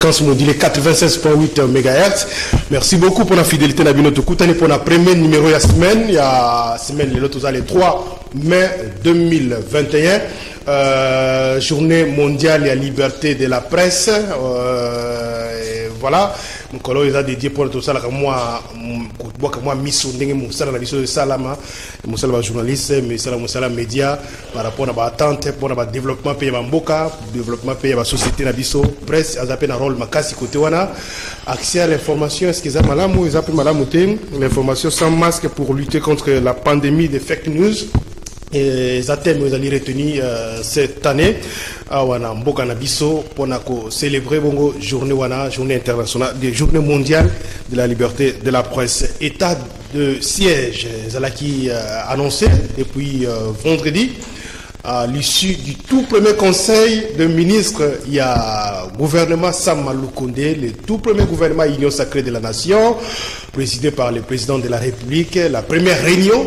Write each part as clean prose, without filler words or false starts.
Modulé 96.8 MHz. Merci beaucoup pour la fidélité de notre écoute. Pour la première numéro de la semaine, il y a semaine le 3 mai 2021, journée mondiale de la liberté de la presse. Voilà. Mon collègue a dédié pour tout ça là moi mission ndenge musala na biso salama musala journaliste mais sala musala média par rapport à ba attente pour la développement pays mboka développement pays ba société na biso presse azape na rôle makasi côté wana accès à l'information est-ce qu'ils a malamu ils appellent malamu l'information sans masque pour lutter contre la pandémie des fake news. Et ça thème vous allez retenir cette année wana mboka na biso pour célébrer bongo journée internationale des journées mondiales de la liberté de la presse. État de siège qui annoncé depuis vendredi à l'issue du tout premier conseil de ministres. Il y a gouvernement Sama Lukonde, le tout premier gouvernement Union sacrée de la nation, présidé par le président de la République. La première réunion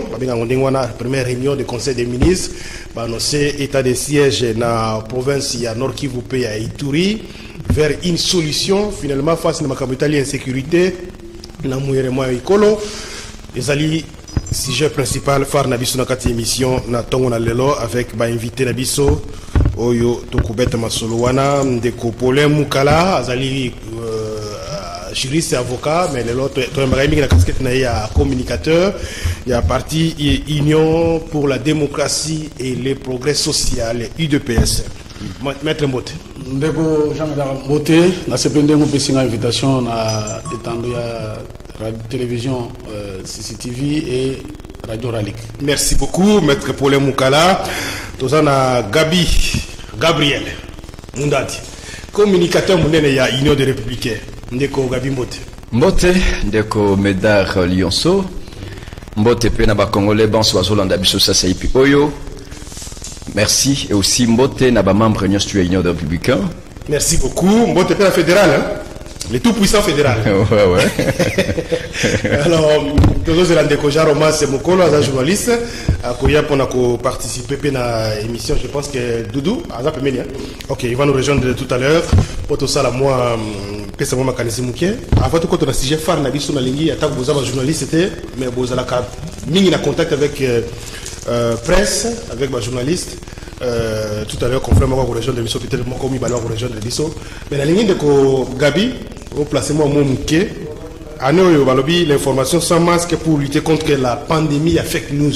du conseil des ministres, annoncé état de siège dans la province il y a Nord Kivu et à Ituri, vers une solution finalement face à la capitale insécurité, la Mouirema Ikolo. Les alliés sujet principal phare nabiso na kati émission na tongo na lelo avec ba invité nabiso oyo tokubeta masolo wana ndeko Paulin Mukala azali juriste et avocat mais lelo to mbaka mingi na casquette na ya communicateur il y a parti Union pour la démocratie et le progrès social UDPS. Maître Mbote ndeko Jean-Claude Mbote na sepende mo pesinga invitation na etando ya radio télévision CCTV et Radio Ralik. Merci beaucoup Maître Paulin Mukala. Tozana Gabriel Mundati communicateur munene ya Union des Républicains ndeko Gabi Mbote ndeko Médard Lyonceau Mbote pe na ba Congolais banso bazolanda biso sasa ipi oyo. Merci et aussi Mbote na ba membre Union des Républicains. Merci beaucoup Mbote pe la fédérale hein? Le tout puissant fédéral. Ouais. Alors, toujours c'est l'Andeko Jaroma, c'est Mokolo, un journaliste, pour participer à l'émission. Je pense que Doudou, ok, il va nous rejoindre tout à l'heure. Pour tout ça, moi, c'est moi qui suis avant tout, quand on a sujet phare, na biso na lingi, attaque vous avez journaliste, mais vous avez mis en contact avec presse, avec ma journaliste. Tout à l'heure, confrère moi vous rejoindre l'émission, peut-être moi comme il va vous rejoindre l'émission. Mais la ligne de Gabi, au placement mon mouké, l'information sans masque pour lutter contre la pandémie à fake news.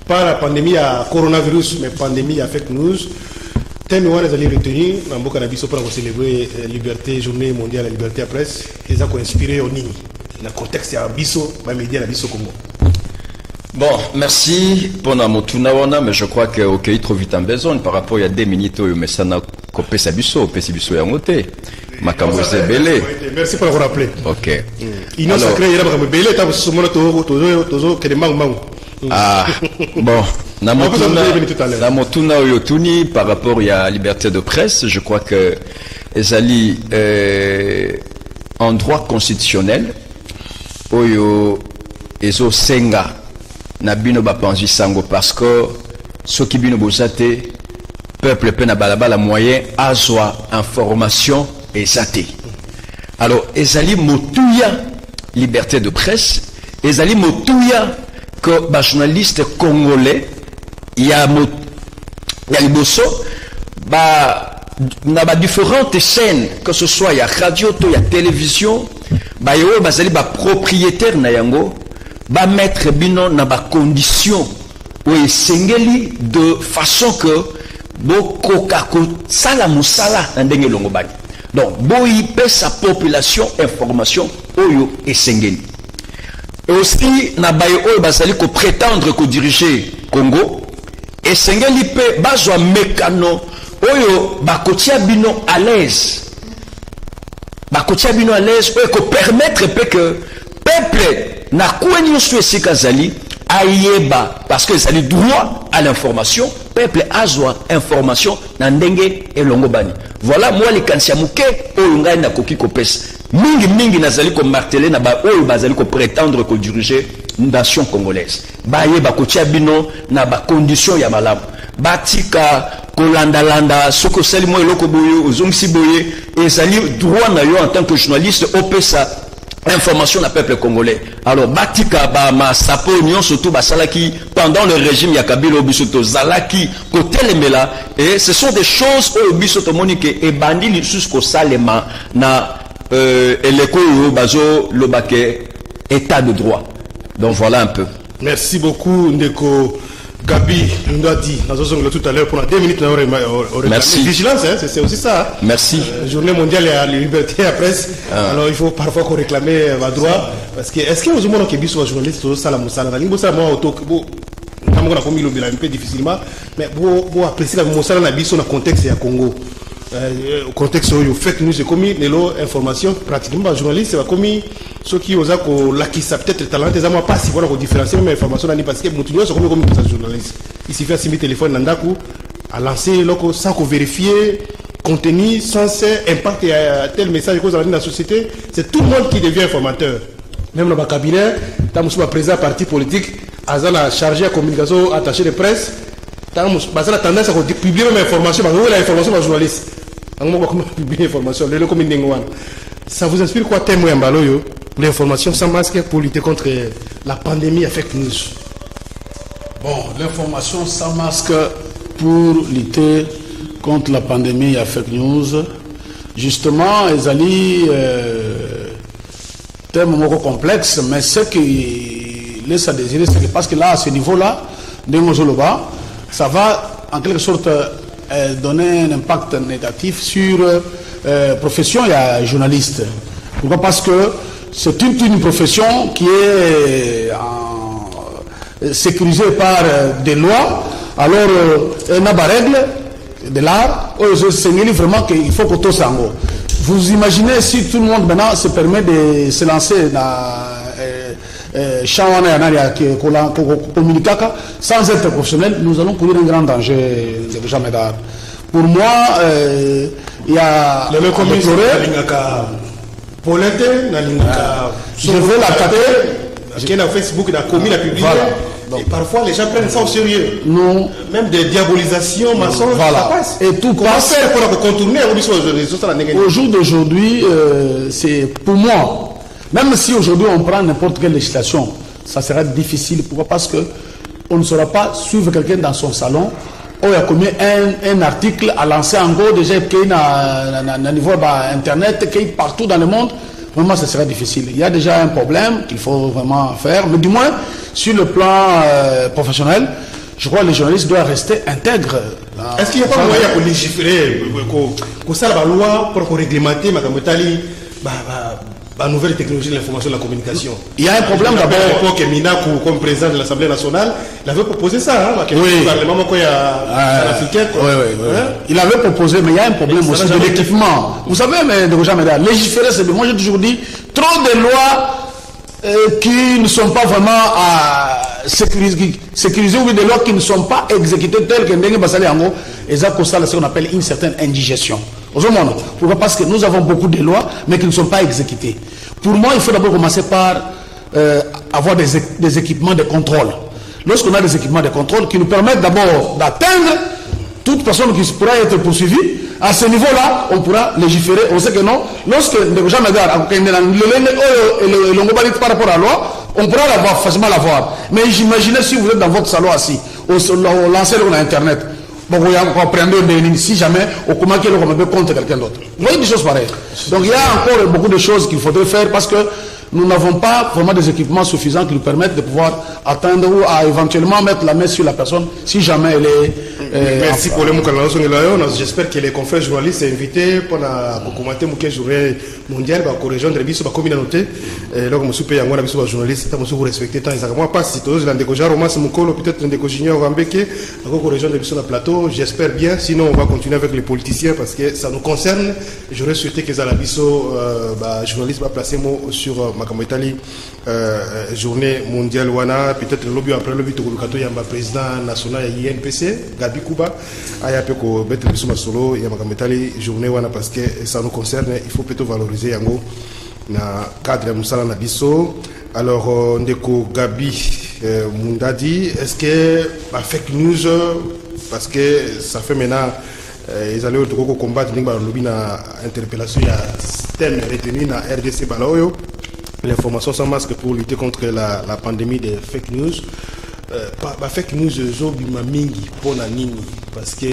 Pas la pandémie à coronavirus, mais pandémie à fake news. Thème où les allez retenir, dans le cannabis pour célébrer liberté, journée mondiale de la liberté à presse, ils ont inspiré au Nini. Dans le contexte, il y a un biso, les médias, la biso Congo. Bon, merci pour la motunawana, mais je crois que ok, trop vite en besoin par rapport à 2 minutes mais ça n'a copé sa biso ya ngote. Makambo belé. Merci pour le rappeler. OK. Union sacrée il y a belé ta somono tozo que des mang. Ah, bon, na motuna oyotuni par rapport à la liberté de presse, je crois que ezali en droit constitutionnel oyo ezo senga na bino bapanzi sango parce que ce qui bino bozate peuple pe na balabala moyen azwa information ezate. Alors ezali motuya liberté de presse, ezali motuya que ba journaliste congolais ya liboso ba na ba différentes chaînes que ce soit ya radio to ya télévision ba yo bazali ba propriétaire na yango ba mettre bino na ba condition ou esengeli de façon que bokoka ko sala musala na ndenge longobani. Donc boyi pe sa population information oyo esengeli. Et aussi na ba oyo bazali ko prétendre ko diriger Congo esengeli pe bazwa mekano oyo bakotia bino à l'aise. Bakotia bino à l'aise oyo ko permettre pe que peuple na kwenye souci kazali ayeba parce que ça a droit à l'information peuple azwa information na ndenge elongobani. Voilà moi les kansia muke oyo ngai na koki kopesa mingi nazali ko marteler na ba oyo bazali ko prétendre ko diriger nation congolaise bayeba kotia bino na ba condition ya malamu batika kolanda soko sali mo eloko boyo ozongisi boye ezali droit na yo en tant que journaliste opesa information na peuple congolais. Alors batika ba ma sapo union surtout basalaki pendant le régime ya Kabila Obisoto zalaki kotelemela, et ce sont des choses au Obisoto monique et bandi lisusu ko salema na eleko yo bazo lobake état de droit. Donc voilà un peu. Merci beaucoup Ndeko Gabi. On a dit tout à l'heure pendant 2 minutes. Merci. Vigilance, hein, c'est aussi ça. Merci. Journée mondiale à la liberté à la presse. Alors il faut parfois qu'on réclame le droit. Parce que est-ce que vous avez dit que les journalistes sont ça la moussala? On a commis un peu difficilement, mais vous appréciez que nous sommes dans le contexte du Congo. Au contexte où fake news est commis, les informations pratiquement les journalistes c'est commis ceux qui osent l'acquis peut-être talent des amas pas si voilà qu'on différencie même information parce que nous tous sommes comme des journalistes. Il suffit de téléphone nandaku à lancer loco sans qu'on vérifier contenu sans impact tel message cause dans la société, c'est tout le monde qui devient informateur. Même dans le cabinet, dans le président parti politique, Azala chargé de communication attaché de presse, dans la tendance à publier même information, mais l'information aux journalistes. Ça vous inspire quoi témoin Mbaloyo l'information sans masque pour lutter contre la pandémie à fake news? Bon, l'information sans masque pour lutter contre la pandémie à fake news, justement, Ezali thème un peu complexe, mais ce qui laisse à désirer, c'est que parce que là, à ce niveau-là, ça va en quelque sorte donner un impact négatif sur la profession et journaliste. Pourquoi? Parce que c'est une profession qui est sécurisée par des lois. Alors, il y a des règles de l'art. C'est vraiment qu'il faut que tout ça. Vous imaginez si tout le monde maintenant se permet de se lancer dans sans être professionnel, nous allons courir un grand danger de jamais d'art. Pour moi, il y a je veux l'attaquer. Qui est dans Facebook, il a commis la publicité. Et parfois, les gens prennent ça au sérieux. Non. Même des diabolisations, mensonges, voilà. Ça passe. Et tout passe. Comment faire pour contourner au jour d'aujourd'hui, c'est pour moi. Même si aujourd'hui on prend n'importe quelle législation, ça sera difficile. Pourquoi? Parce que on ne saura pas suivre quelqu'un dans son salon où il a commis un article à lancer en gros déjà qui est à niveau internet, qui est partout dans le monde. Vraiment, ça sera difficile. Il y a déjà un problème qu'il faut vraiment faire, mais du moins sur le plan professionnel, je crois que les journalistes doivent rester intègres. Est-ce qu'il n'y a pas moyen de légiférer, que ça la loi pour réglementer la nouvelle technologie de l'information et de la communication? Il y a un problème d'abord. À l'époque, Mina, comme président de l'Assemblée nationale, il avait proposé ça. Oui. Il avait proposé, mais il y a un problème aussi de l'équipement. Vous savez, mais légiférer, c'est moi j'ai toujours dit, trop de lois qui ne sont pas vraiment sécurisées ou des lois qui ne sont pas exécutées telles que Ndenge Basali Ango, et ça, ce qu'on appelle une certaine indigestion. Pourquoi? Parce que nous avons beaucoup de lois, mais qui ne sont pas exécutées. Pour moi, il faut d'abord commencer par avoir des équipements de contrôle. Lorsqu'on a des équipements de contrôle qui nous permettent d'abord d'atteindre toute personne qui pourra être poursuivie, à ce niveau-là, on pourra légiférer. On sait que non. Lorsque par rapport à la loi, on pourra facilement l'avoir. Mais imaginez si vous êtes dans votre salon assis, au lancer sur Internet. Bon, vous apprenez si jamais on commence contre quelqu'un d'autre. Vous voyez des choses pareilles. Donc il y a encore beaucoup de choses qu'il faudrait faire parce que nous n'avons pas vraiment des équipements suffisants qui nous permettent de pouvoir atteindre ou à éventuellement mettre la main sur la personne si jamais elle est... Merci pour le mot. J'espère que les confrères journalistes sont invités pour commenter la journée mondiale pour rejoindre la communauté. Donc, je suis un journaliste, je suis respecté. Moi, pas si tous les peut-être les juniors Rambeke, pour rejoindre le plateau. J'espère bien, sinon on va continuer avec les politiciens parce que ça nous concerne. J'aurais souhaité que Zalabiso, journaliste, va placer mot sur Makamoitali, journée mondiale wana, peut-être le lobby après le lobby Tokolukato, il y a un président national INPC, Gabi Kuba, il y a un peu de solo, il y a Makamoitali, journée wana parce que ça nous concerne, il faut plutôt valoriser yango na cadre de Moussala Nabiso. Alors, Ndeko Gabi Mundadi, est-ce que la fake news parce que ça fait maintenant ils allaient combattre l'interpellation, il y a thème retenu dans RDC Balaoyo, l'information sans masque pour lutter contre la pandémie des fake news. Fake news parce que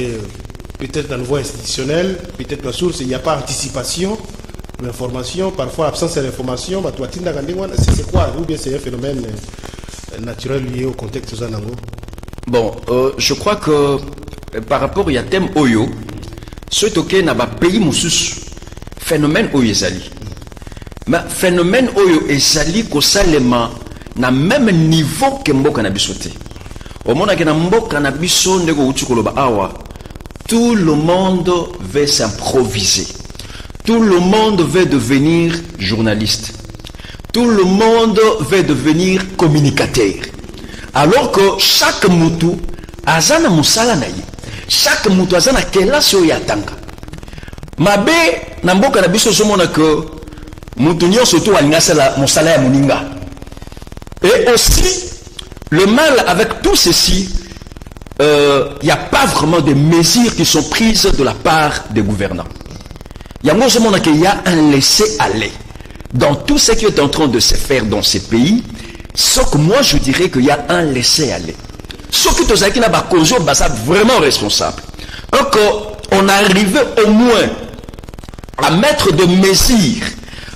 peut-être dans le niveau institutionnel, peut-être la source, il n'y a pas anticipation de l'information, parfois absence d'information, c'est quoi, ou bien c'est un phénomène naturel lié au contexte de Zanango? Bon, je crois que par rapport à thème Oyo, ce token n'a pas pays moussous phénomène Oyo ezali. Mais phénomène Oyo ezali ko salema na même niveau que mboka na bisoté. Au moment que na mboka na biso ndeko utukoloba awa, tout le monde veut s'improviser. Tout le monde veut devenir journaliste. Tout le monde veut devenir communicateur. Alors que chaque moutou azana musala na ye. Chaque moutou azana kelasi oyo atanga. Mabe na mboka na biso somona que moutou nyonso to alinga sala musala ya muninga. Et aussi le mal avec tout ceci, y a pas vraiment de mesures qui sont prises de la part des gouvernants. Il y a un laisser-aller dans tout ce qui est en train de se faire dans ces pays. Sauf que moi je dirais qu'il y a un laisser-aller. Sauf que tous ceux qui n'ont pas causé, c'est vraiment responsable. Donc on arrive au moins à mettre des mesures.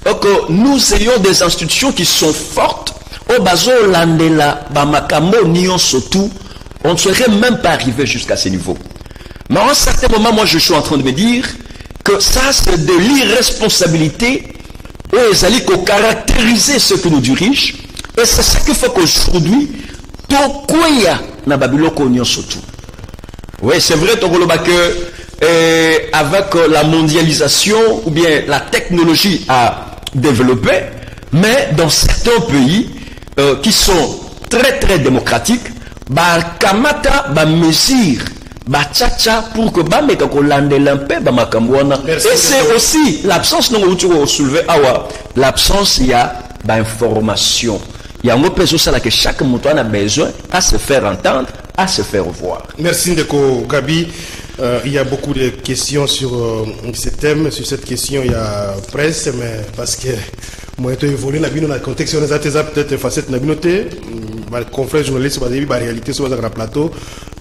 Donc nous ayons des institutions qui sont fortes. Au bazo landela bamakamo nion surtout, on ne serait même pas arrivé jusqu'à ce niveau. Mais à un certain moment, moi je suis en train de me dire que ça c'est de l'irresponsabilité où ils allaient caractériser ceux qui nous dirigent. Et c'est ça qu'il faut qu'aujourd'hui, Tokoya na Babiloko nion surtout. Oui, c'est vrai, que avec la mondialisation ou bien la technologie a développé, mais dans certains pays qui sont très très démocratiques, kamata mesure tchacha pour que meka ko landela mpe makamwana. Et c'est aussi l'absence non on soulever l'absence il y a information. Il y a un peu ça que chaque mouton a besoin à se faire entendre, à se faire voir. Merci Ndeko Gabi. Il y a beaucoup de questions sur ce thème. Sur cette question, il y a presse, mais parce que moi, j'ai évolué dans le contexte, on a peut-être facette dans le confrère journaliste, la réalité sur le plateau,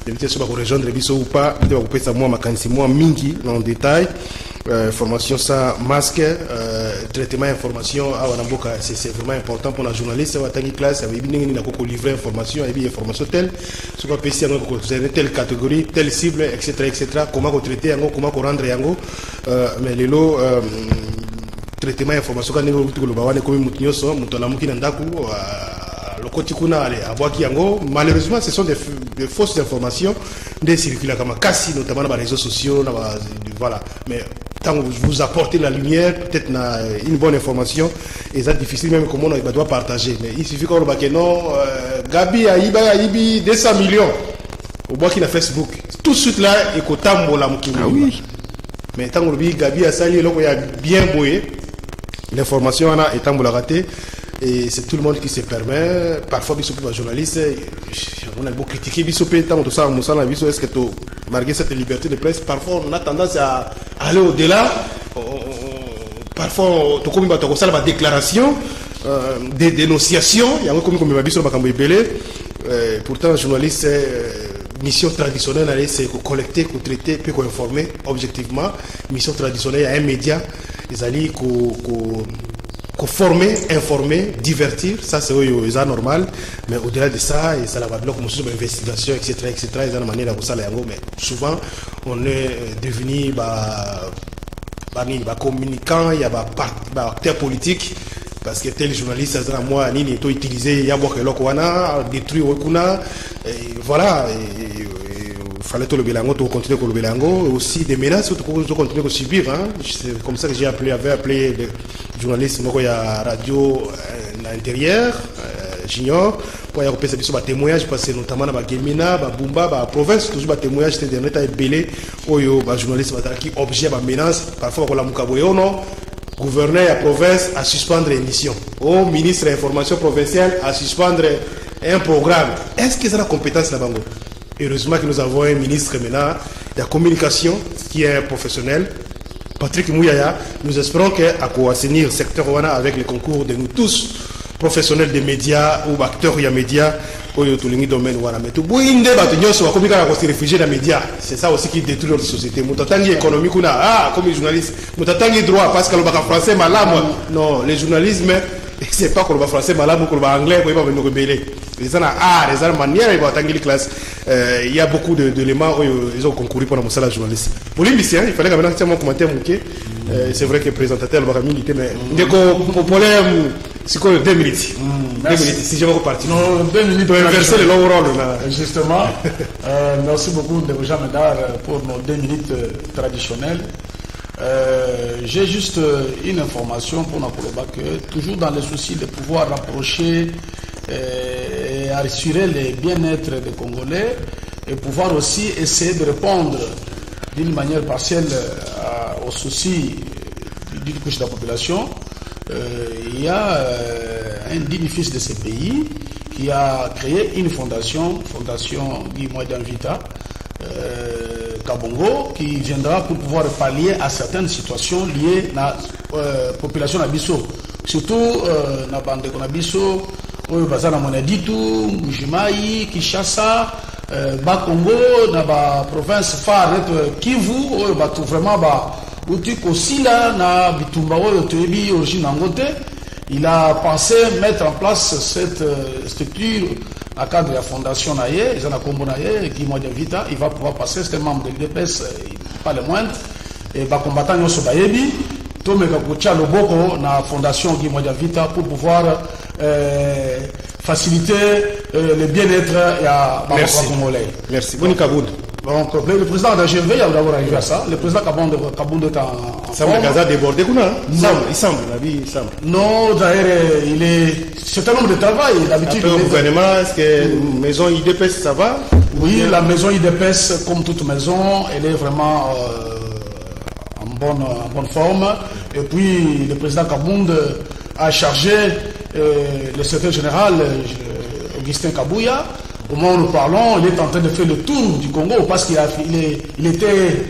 l'éviter sur la rejoindre les bisous ou pas, il va couper ça moi, moi, mingi, en détail. Formation sans masque, traitement information, c'est vraiment important pour la journaliste. On a une classe, on a livré information, on a information telle, ce qu'on peut essayer telle catégorie, telle cible, etc. Comment traiter, comment rendre, mais les lots traitement information quand nous comme mutinyoso mutolamuki nandaku lokotikuna ale abwaki yango. Malheureusement ce sont des fausses informations des circulent comme kasi notamment dans les réseaux sociaux voilà. Mais tant que vous apportez la lumière, peut-être une bonne information, et c'est difficile même comment on doit partager. Mais il suffit qu'on que non, Gabi a ibi 200 millions au bois qui a Facebook. Tout de suite là, il faut tambo la mouki. Ah oui. Mais tant que Gabi a sali, il a bien boyé. L'information est tambo la raté. Et c'est tout le monde qui se permet. Parfois, les journalistes, on a beau critiquer, est-ce que malgré cette liberté de presse, parfois on a tendance à aller au-delà. Parfois, on a des déclarations, des dénonciations. Il y a un pourtant, un journaliste, mission traditionnelle, c'est collecter, traiter, puis informer objectivement. Mission traditionnelle, il y a un média, ils allaient former, informer, divertir, ça c'est normal, mais au-delà de ça, il y a une investigation, etc. Il y a une manière de faire ça, mais souvent on est devenu communicant, il y a des acteurs politiques, parce que tel journaliste, moi, il est utilisé, il y a détruit, voilà. Il fallait que le Bélango continue le Bélango, aussi des menaces que continuer de subir. C'est comme ça que j'ai appelé les journalistes il y a radio à l'intérieur, junior, pour y avoir des témoignages, parce que notamment dans Gemina, Bumba, province, toujours des témoignages, c'était des notes belé, où les journalistes qui objet de menace, parfois on a non. Gouverneur de la province à suspendre l'émission. Au ministre de l'information provinciale à suspendre un programme. Est-ce que c'est la compétence là-bas? Heureusement que nous avons un ministre maintenant de la communication qui est un professionnel, Patrick Mouyaya. Nous espérons qu'à assainir le secteur avec le concours de nous tous, professionnels des médias ou acteurs des médias, mais tout se réfugier dans les médias. C'est ça aussi qui détruit notre société. Mutatangi économique, comme journaliste, mutatangi droit, parce que le français malade. Non, les journalisme, c'est pas que le français malade ou que le anglais, il va nous rebeller. Les gens les manières, ils vont atteindre les classes. Il y a beaucoup d'éléments où ils ont concouru pour la journaliste. Pour l'immiscien, il fallait quand même un commentaire manqué. C'est vrai que le présentateur va militer, mais dès qu'on problème, c'est quoi 2 minutes 2 minutes, si je vais repartir. Non, 2 minutes pour inverser le long rôle. Justement, merci beaucoup de Jean Médard pour nos 2 minutes traditionnelles. J'ai juste une information pour Nakoloba que toujours dans le souci de pouvoir rapprocher et assurer le bien-être des Congolais et pouvoir aussi essayer de répondre d'une manière partielle aux soucis d'une couche de la population. Il y a un digne fils de ce pays qui a créé une fondation Guy Moïdan Vita Kabongo, qui viendra pour pouvoir pallier à certaines situations liées à la population d'Abisso, surtout dans la bande de Konabisso, Bazana Monaditu, Mujimai, Kinshasa, Bakongo, dans la province phare Kivu, vraiment il a pensé mettre en place cette structure à cadre de la fondation Naye, Guy Moïdan Vita. Il va pouvoir passer, c'est un membre de l'UDPS, pas le moindre, et va combattre Nyoso Bayebi, Tomeka Koucha Loboko, dans la fondation Guy Moïdan Vita, pour pouvoir faciliter le bien-être à Congolais. Merci. Boni Kabound. Donc, le président d'AGV, il a d'abord arrivé à ça. Le président Kabound est en forme. Gaza débordé, il semble. Non, d'ailleurs, il est. C'est un homme de travail. D'habitude, le gouvernement, est-ce que la maison IDPS, ça va? Oui, la maison IDPS, comme toute maison, elle est vraiment en bonne forme. Et puis, le président Kabound a chargé le secrétaire général, Augustin Kabouya. Au moment où nous parlons, il est en train de faire le tour du Congo parce qu'il était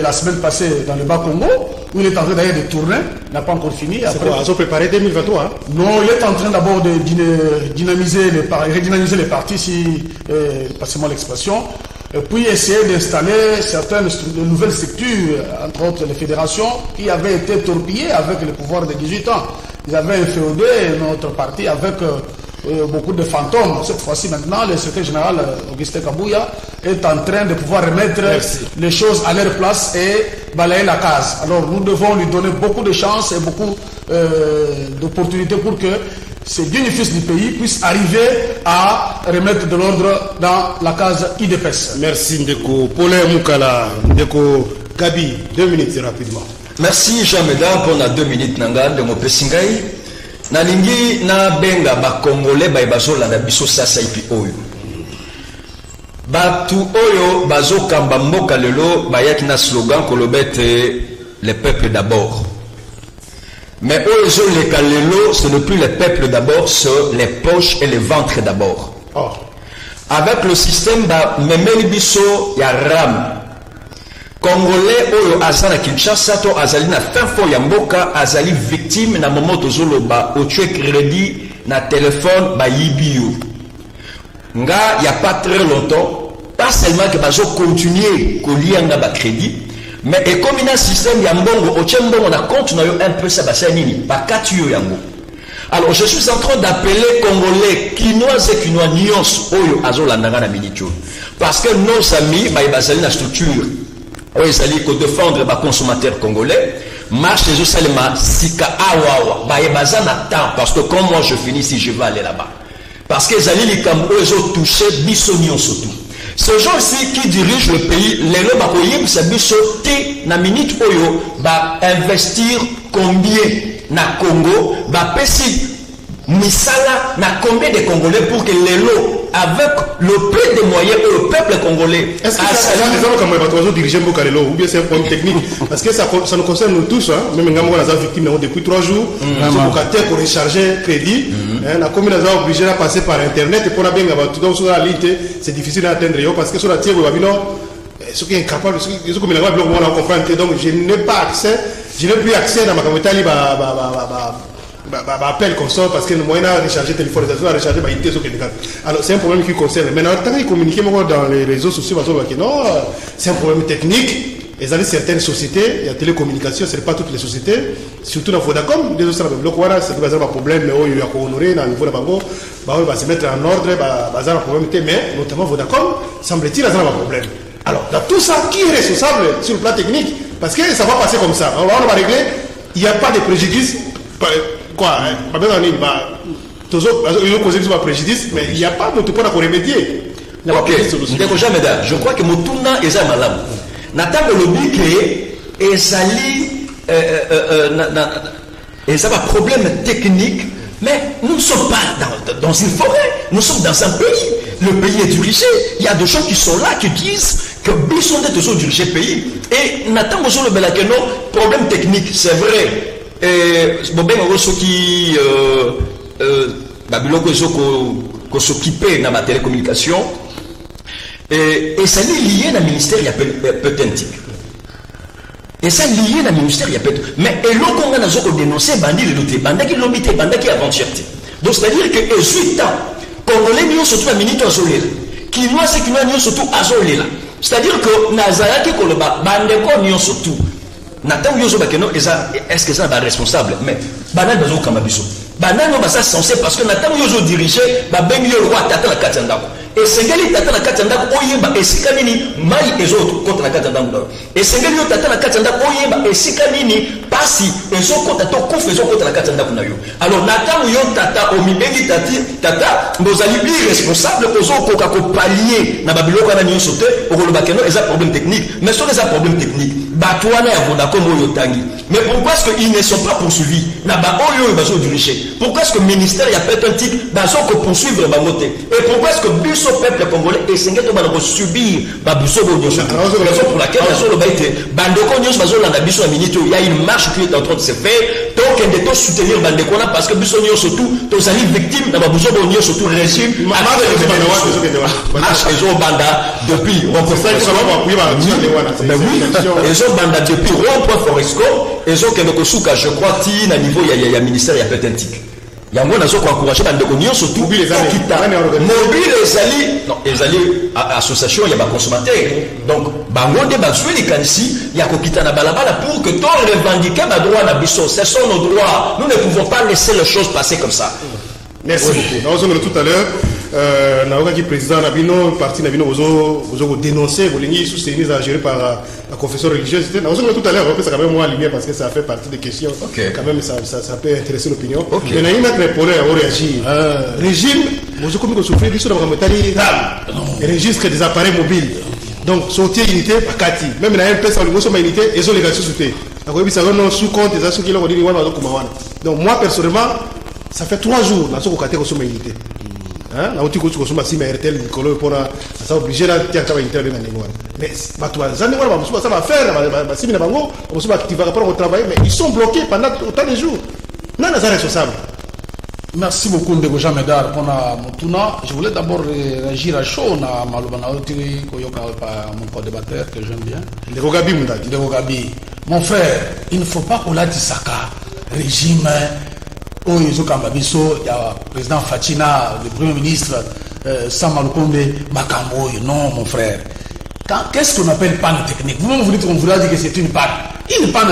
la semaine passée dans le Bas-Congo, où il est en train d'ailleurs de tourner, il n'a pas encore fini. C'est quoi, ils ont préparé 2023 Non, il est en train d'abord de redynamiser les partis, si passez-moi l'expression, et puis essayer d'installer certaines nouvelles structures, entre autres les fédérations, qui avaient été torpillées avec le pouvoir de 18 ans. Ils avaient inféodé notre parti avec beaucoup de fantômes. Cette fois-ci, maintenant, le secrétaire général Augustin Kabouya est en train de pouvoir remettre les choses à leur place et balayer la case. Alors, nous devons lui donner beaucoup de chance et beaucoup d'opportunités pour que ce digne fils du pays puisse arriver à remettre de l'ordre dans la case IDPS. Merci, Ndeko. Paulin Moukala, Ndeko Gabi, 2 minutes rapidement. Merci, Jean Médard, pour la 2 minutes de mon Pessingaï. Nalingi na benga ba Congolais ba bazola na biso sasa ipi oyo. Batu oyo bazo kamba mboka lelo bayaki na slogan kolobete le peuple d'abord. Mais oyo les kalelo, ce n'est plus le peuple d'abord, c'est les poches et les ventres d'abord. Oh. Avec le système ba memeli biso ya ram. Congolais oyo azana Kinshasa to azali na fin fo ya mboka azali victime na momoto zoloba o tue crédit na téléphone ba yibio nga y a pas très longtemps pas seulement que bazo continuer ko lianga ba crédit mais et comme un système ya mbongo o tue mbongo na compte na yo un peu ça ba nini ba katuyo yango. Alors je suis en train d'appeler Congolais Kinois et Kinois nuance oyo azolandanga na minicho parce que nos amis ba bazali na structure oui, ça dit que défendre les consommateurs congolais, marche les Salema, Sika Awawa, Bayebazana temps, parce que comme moi je finis si je vais aller là-bas. Parce que Zali les Cambodges ont touché Bissonion surtout. Ces gens-ci qui dirigent le pays, les lobakoyim, c'est Bissoté, na minute oyo, va investir combien na Congo, va pesi misala na combien de Congolais pour que les lots avec le peu de moyens que le peuple congolais. Est-ce que ça diriger Mbokalelo ou bien c'est un problème technique? Parce que ça nous concerne nous tous, hein. Même quand on a victime depuis 3 jours, pour recharger crédit, la commune a obligé à passer par internet et pour la bien sur la ligne, c'est difficile à atteindre parce que sur la tire, ce qui est incapable, ce qui est comprendre. Donc je n'ai pas accès, je n'ai plus accès à ma communauté appel comme ça parce que le moyen de recharger téléphone, à recharger alors c'est un problème qui concerne. Maintenant, tant qu'ils communiquent dans les réseaux sociaux, non, c'est un problème technique. Et dans certaines sociétés, il y a télécommunication, ce n'est pas toutes les sociétés, surtout dans Vodacom, les autres, c'est un problème, mais il y a honoré dans le niveau de Bango, va se mettre en ordre, va un problème, mais notamment Vodacom, semble-t-il, il y a un problème. Alors, dans tout ça, qui est responsable sur le plan technique? Parce que ça va passer comme ça. On va régler, il n'y a pas de préjudice. Quoi? Préjudice, mais il n'y a pas de tout pour remédier. Ok, je crois que Motuna est un malade. Nathan Lobby que Ezali un problème technique, mais nous ne sommes pas dans une forêt, nous sommes dans un pays. Le pays est dirigé. Il y a des gens qui sont là qui disent que Bisson est toujours dirigé le pays. Et Nathan le Belakeno, problème technique, c'est vrai. Bobé qui Babylone qui s'occupait de la télécommunication. Et ça est lié à ministère, il y a peut-être. Et ça est lié à ministère, il y a peut-être. Mais et l'autre, on a dénoncé Bandi de l'autre, Bandi qui l'obité, Bandi qui avant-cherté. Donc c'est-à-dire que les 8 ans, Congolais n'y ont surtout la minute à Zolé. Qui nous a c'est qu'ils n'ont surtout à Zolé. C'est-à-dire que Nazara qui est Bandi n'y ont surtout. Nathan Yozo Bakeno, est-ce que ça va responsable? Mais Banal Bazo Kamabiso. Banal non, ça censé parce que Nathan Yozo dirigeait, Ben le roi Tata la Katanda. Et Sengali Tata la Katanda, Oyeba, et Sikamini, Maï et autres contre la Katanda. Et Sengali Tata la Katanda, Oyeba, et Sikamini, Passi, et son contre la Katanda. Alors Nathan Yozo Tata, Omibengi Tata, nous allons irresponsables, aux autres qui ont pallié, na Babylone, on a mis sauté, au Bakeno, et ça problème technique. Mais sur les problèmes techniques, Batouana et Vodacom, mais pourquoi est-ce qu'ils ne sont pas poursuivis? Pourquoi est-ce que le ministère y a peut-être un titre pour poursuivre la montée? Et pourquoi est-ce que le peuple congolais est subir la raison pour laquelle il y a une marche qui est en train de se faire. Donc il faut soutenir Bandekona parce que Bissonio surtout, tous les victimes de la surtout régime. Marche et Banda depuis. Ils ont Banda depuis Rond-Point Foresco. Ils ont Kendokosuka, je crois, à niveau, il y a ministère, il y a peut-être un tic. Il y a un monde qui encouragé Bandekonion, surtout mobile les alliés. Non, les alliés, association, il y a des consommateurs. Donc, Bangonde, Bazueli, Kansi, il y a Kokita Nabalabala pour que tout revendiquer ma droit d'Abisso. Ce sont nos droits. Nous ne pouvons pas laisser les choses passer comme ça. Merci beaucoup. Nous avons tout à l'heure. Qui président Nabino, parti Nabino, vous avez dénoncé, vous l'avez soutenu à gérer par la confession religieuse. Nous avons tout à l'heure, ça quand même moins lumière parce que ça fait partie des questions. Quand même, ça peut intéresser l'opinion. Mais il y a une autre pour réagir. Régime, vous avez comme souffrir du sur le registre des appareils mobiles. Donc, sortir unité, pas Kati. Même dans un peu, ça a unité, ils ont les gars sous-soutés. Sous compte, ils ont qui l'ont dit, donc, moi, personnellement, ça fait 3 jours, dans ce qu'on a consommé unité. Hein? Là où tu consommes si mais RTL Nicolo pour ça obligé là tiens ça va intervenir dans les mois. Mais bah toi ça va faire si mais bango on se va activer rapport au travail mais ils sont bloqués pendant autant de jours. Non ça responsable. Merci beaucoup Ndeko Jean Médard pour Motuna. Je voulais d'abord réagir à chaud na malobana otiri koyoka par mon co-débatteur que j'aime bien. Ndeko Gabi Mundadi. Ndeko Gabi. Mon frère, il ne faut pas qu'on la disaka régime. Oh, il y a le président Fatina, le premier ministre Samalukonde, Makambo, non, mon frère. Qu'est-ce qu'on appelle panne technique? Vous-même vous dites qu'on vous a dit que c'est une panne. Une panne